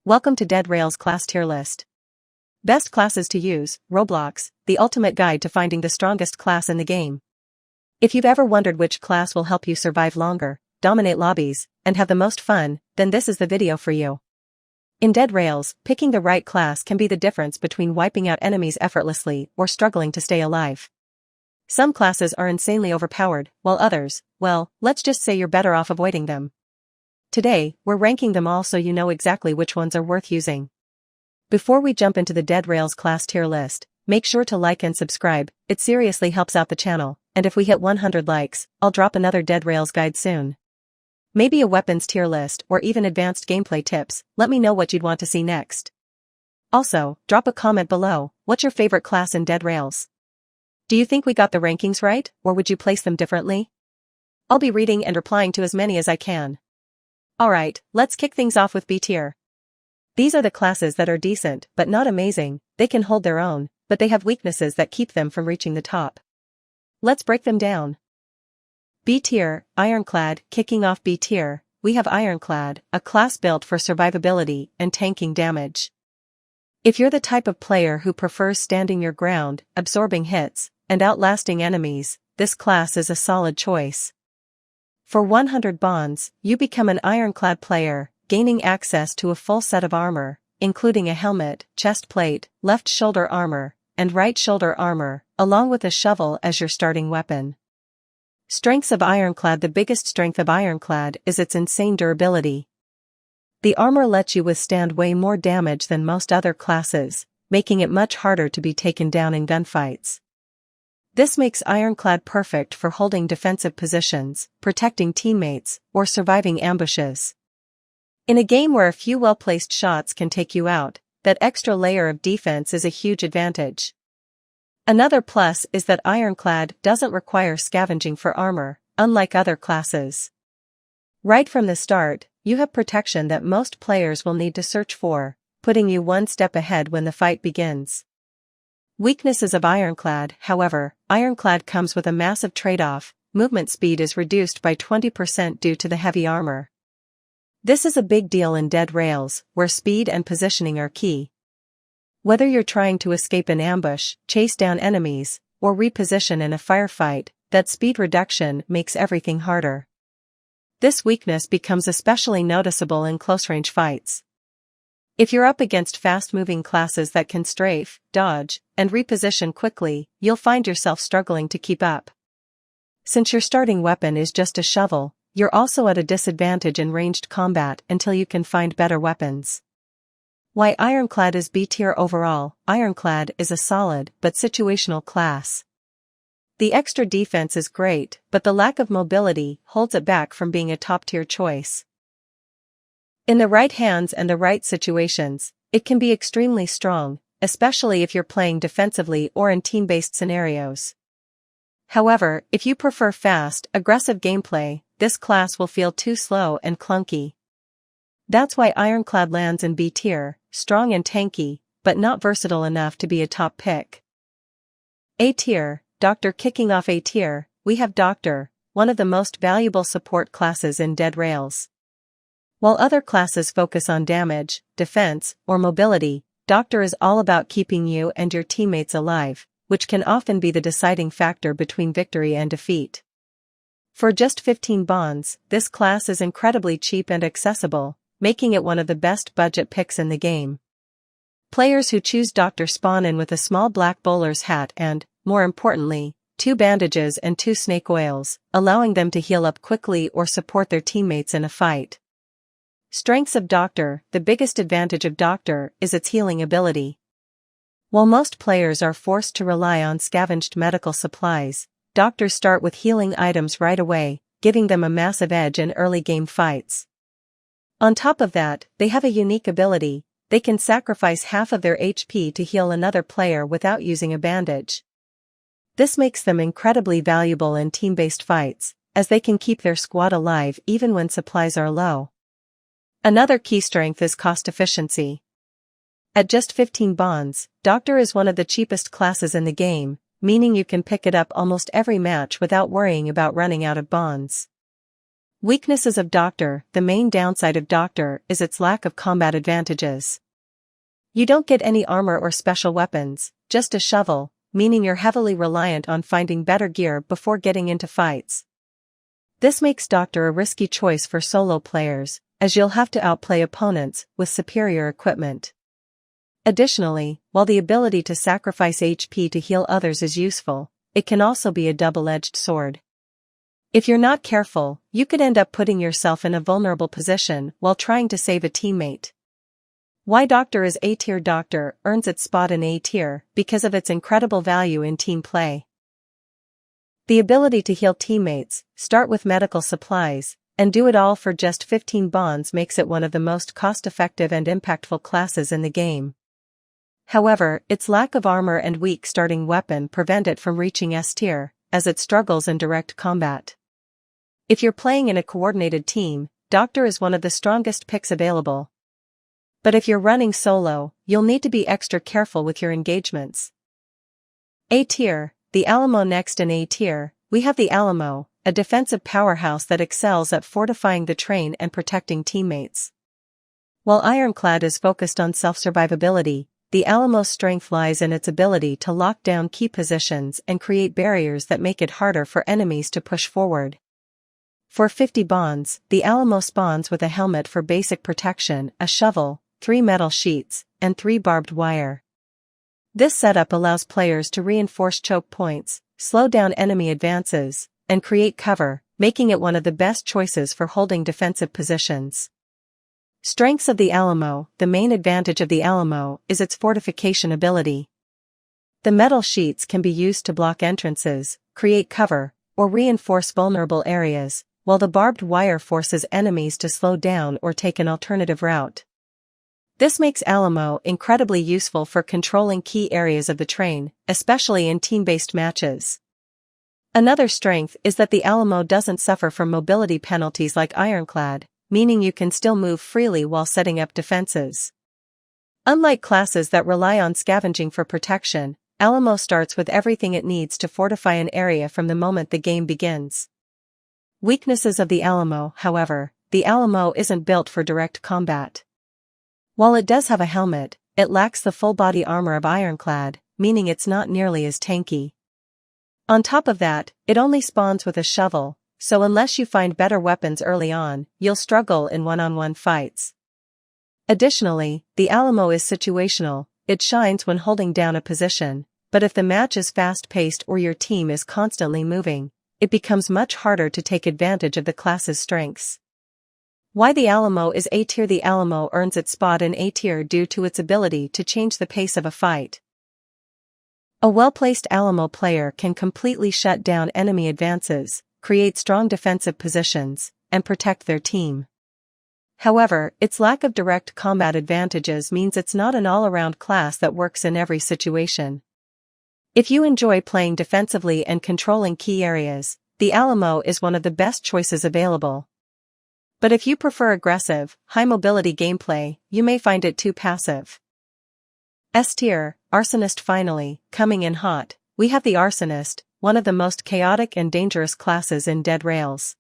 Welcome to Dead Rail's class tier list. Best classes to use, Roblox, the ultimate guide to finding the strongest class in the game. If you've ever wondered which class will help you survive longer, dominate lobbies, and have the most fun, then this is the video for you. In Dead Rails, picking the right class can be the difference between wiping out enemies effortlessly or struggling to stay alive. Some classes are insanely overpowered, while others, well, let's just say you're better off avoiding them. Today, we're ranking them all so you know exactly which ones are worth using. Before we jump into the Dead Rails class tier list, make sure to like and subscribe, it seriously helps out the channel, and if we hit 100 likes, I'll drop another Dead Rails guide soon. Maybe a weapons tier list or even advanced gameplay tips, let me know what you'd want to see next. Also, drop a comment below, what's your favorite class in Dead Rails? Do you think we got the rankings right, or would you place them differently? I'll be reading and replying to as many as I can. Alright, let's kick things off with B tier. These are the classes that are decent but not amazing, they can hold their own, but they have weaknesses that keep them from reaching the top. Let's break them down. B tier, Ironclad. Kicking off B tier, we have Ironclad, a class built for survivability and tanking damage. If you're the type of player who prefers standing your ground, absorbing hits, and outlasting enemies, this class is a solid choice. For 100 bonds, you become an Ironclad player, gaining access to a full set of armor, including a helmet, chest plate, left shoulder armor, and right shoulder armor, along with a shovel as your starting weapon. Strengths of Ironclad. The biggest strength of Ironclad is its insane durability. The armor lets you withstand way more damage than most other classes, making it much harder to be taken down in gunfights. This makes Ironclad perfect for holding defensive positions, protecting teammates, or surviving ambushes. In a game where a few well-placed shots can take you out, that extra layer of defense is a huge advantage. Another plus is that Ironclad doesn't require scavenging for armor, unlike other classes. Right from the start, you have protection that most players will need to search for, putting you one step ahead when the fight begins. Weaknesses of Ironclad. However, Ironclad comes with a massive trade-off. Movement speed is reduced by 20% due to the heavy armor. This is a big deal in Dead Rails, where speed and positioning are key. Whether you're trying to escape an ambush, chase down enemies, or reposition in a firefight, that speed reduction makes everything harder. This weakness becomes especially noticeable in close-range fights. If you're up against fast-moving classes that can strafe, dodge, and reposition quickly, you'll find yourself struggling to keep up. Since your starting weapon is just a shovel, you're also at a disadvantage in ranged combat until you can find better weapons. Why Ironclad is B tier overall. Ironclad is a solid but situational class. The extra defense is great, but the lack of mobility holds it back from being a top-tier choice. In the right hands and the right situations, it can be extremely strong, especially if you're playing defensively or in team-based scenarios. However, if you prefer fast, aggressive gameplay, this class will feel too slow and clunky. That's why Ironclad lands in B tier, strong and tanky, but not versatile enough to be a top pick. A tier, Doctor. Kicking off A tier, we have Doctor, one of the most valuable support classes in Dead Rails. While other classes focus on damage, defense, or mobility, Doctor is all about keeping you and your teammates alive, which can often be the deciding factor between victory and defeat. For just 15 bonds, this class is incredibly cheap and accessible, making it one of the best budget picks in the game. Players who choose Doctor spawn in with a small black bowler's hat and, more importantly, 2 bandages and 2 snake oils, allowing them to heal up quickly or support their teammates in a fight. Strengths of Doctor. The biggest advantage of Doctor is its healing ability. While most players are forced to rely on scavenged medical supplies, Doctors start with healing items right away, giving them a massive edge in early game fights. On top of that, they have a unique ability. They can sacrifice half of their HP to heal another player without using a bandage. This makes them incredibly valuable in team-based fights, as they can keep their squad alive even when supplies are low. Another key strength is cost efficiency. At just 15 bonds, Doctor is one of the cheapest classes in the game, meaning you can pick it up almost every match without worrying about running out of bonds. Weaknesses of Doctor. The main downside of Doctor is its lack of combat advantages. You don't get any armor or special weapons, just a shovel, meaning you're heavily reliant on finding better gear before getting into fights. This makes Doctor a risky choice for solo players, as you'll have to outplay opponents with superior equipment. Additionally, while the ability to sacrifice HP to heal others is useful, it can also be a double-edged sword. If you're not careful, you could end up putting yourself in a vulnerable position while trying to save a teammate. Why Doctor is A tier. Doctor earns its spot in A tier because of its incredible value in team play. The ability to heal teammates, start with medical supplies, and do it all for just 15 bonds makes it one of the most cost-effective and impactful classes in the game. However, its lack of armor and weak starting weapon prevent it from reaching S tier, as it struggles in direct combat. If you're playing in a coordinated team, Doctor is one of the strongest picks available. But if you're running solo, you'll need to be extra careful with your engagements. A tier. The Alamo. Next in A tier, we have the Alamo, a defensive powerhouse that excels at fortifying the train and protecting teammates. While Ironclad is focused on self-survivability, the Alamo's strength lies in its ability to lock down key positions and create barriers that make it harder for enemies to push forward. For 50 bonds, the Alamo spawns with a helmet for basic protection, a shovel, 3 metal sheets, and 3 barbed wire. This setup allows players to reinforce choke points, slow down enemy advances, and create cover, making it one of the best choices for holding defensive positions. Strengths of the Alamo. The main advantage of the Alamo is its fortification ability. The metal sheets can be used to block entrances, create cover, or reinforce vulnerable areas, while the barbed wire forces enemies to slow down or take an alternative route. This makes Alamo incredibly useful for controlling key areas of the train, especially in team-based matches. Another strength is that the Alamo doesn't suffer from mobility penalties like Ironclad, meaning you can still move freely while setting up defenses. Unlike classes that rely on scavenging for protection, Alamo starts with everything it needs to fortify an area from the moment the game begins. Weaknesses of the Alamo. However, the Alamo isn't built for direct combat. While it does have a helmet, it lacks the full-body armor of Ironclad, meaning it's not nearly as tanky. On top of that, it only spawns with a shovel, so unless you find better weapons early on, you'll struggle in one-on-one fights. Additionally, the Alamo is situational. It shines when holding down a position, but if the match is fast-paced or your team is constantly moving, it becomes much harder to take advantage of the class's strengths. Why the Alamo is A tier. The Alamo earns its spot in A tier due to its ability to change the pace of a fight. A well-placed Alamo player can completely shut down enemy advances, create strong defensive positions, and protect their team. However, its lack of direct combat advantages means it's not an all-around class that works in every situation. If you enjoy playing defensively and controlling key areas, the Alamo is one of the best choices available. But if you prefer aggressive, high-mobility gameplay, you may find it too passive. S tier, Arsonist. Finally, coming in hot, we have the Arsonist, one of the most chaotic and dangerous classes in Dead Rails.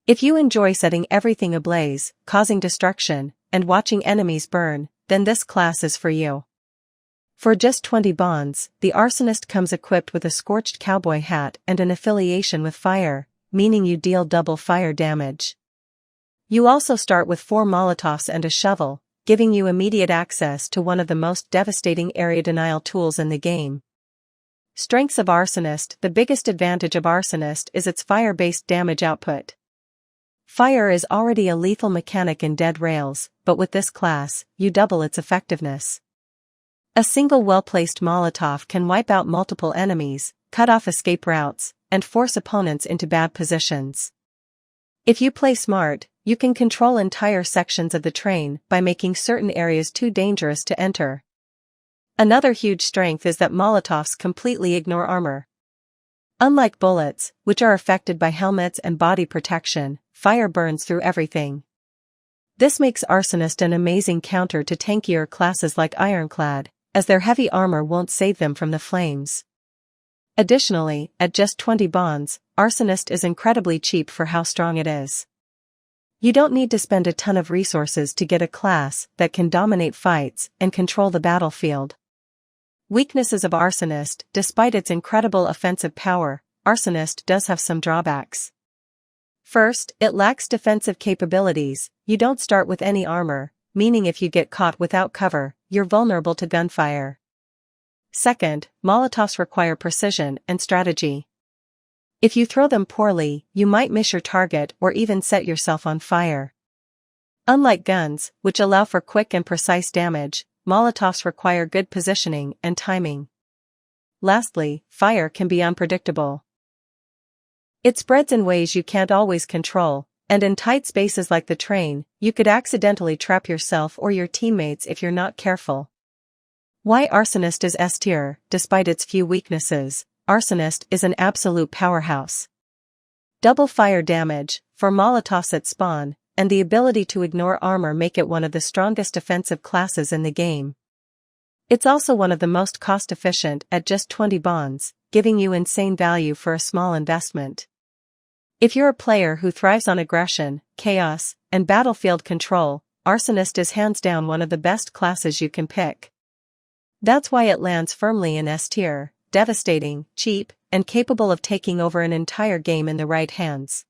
If you enjoy setting everything ablaze, causing destruction, and watching enemies burn, then this class is for you. For just 20 bonds, the Arsonist comes equipped with a scorched cowboy hat and an affiliation with fire, meaning you deal double fire damage. You also start with 4 Molotovs and a shovel, giving you immediate access to one of the most devastating area denial tools in the game. Strengths of Arsonist. The biggest advantage of Arsonist is its fire-based damage output. Fire is already a lethal mechanic in Dead Rails, but with this class, you double its effectiveness. A single well-placed Molotov can wipe out multiple enemies, cut off escape routes, and force opponents into bad positions. If you play smart, you can control entire sections of the train by making certain areas too dangerous to enter. Another huge strength is that Molotovs completely ignore armor. Unlike bullets, which are affected by helmets and body protection, fire burns through everything. This makes Arsonist an amazing counter to tankier classes like Ironclad, as their heavy armor won't save them from the flames. Additionally, at just 20 bonds, Arsonist is incredibly cheap for how strong it is. You don't need to spend a ton of resources to get a class that can dominate fights and control the battlefield. Weaknesses of Arsonist. Despite its incredible offensive power, Arsonist does have some drawbacks. First, it lacks defensive capabilities. You don't start with any armor, meaning if you get caught without cover, you're vulnerable to gunfire. Second, Molotovs require precision and strategy. If you throw them poorly, you might miss your target or even set yourself on fire. Unlike guns, which allow for quick and precise damage, Molotovs require good positioning and timing. Lastly, fire can be unpredictable. It spreads in ways you can't always control, and in tight spaces like the train, you could accidentally trap yourself or your teammates if you're not careful. Why Arsonist is S tier. Despite its few weaknesses, Arsonist is an absolute powerhouse. Double fire damage, for Molotovs at spawn, and the ability to ignore armor make it one of the strongest defensive classes in the game. It's also one of the most cost-efficient at just 20 bonds, giving you insane value for a small investment. If you're a player who thrives on aggression, chaos, and battlefield control, Arsonist is hands down one of the best classes you can pick. That's why it lands firmly in S tier, devastating, cheap, and capable of taking over an entire game in the right hands.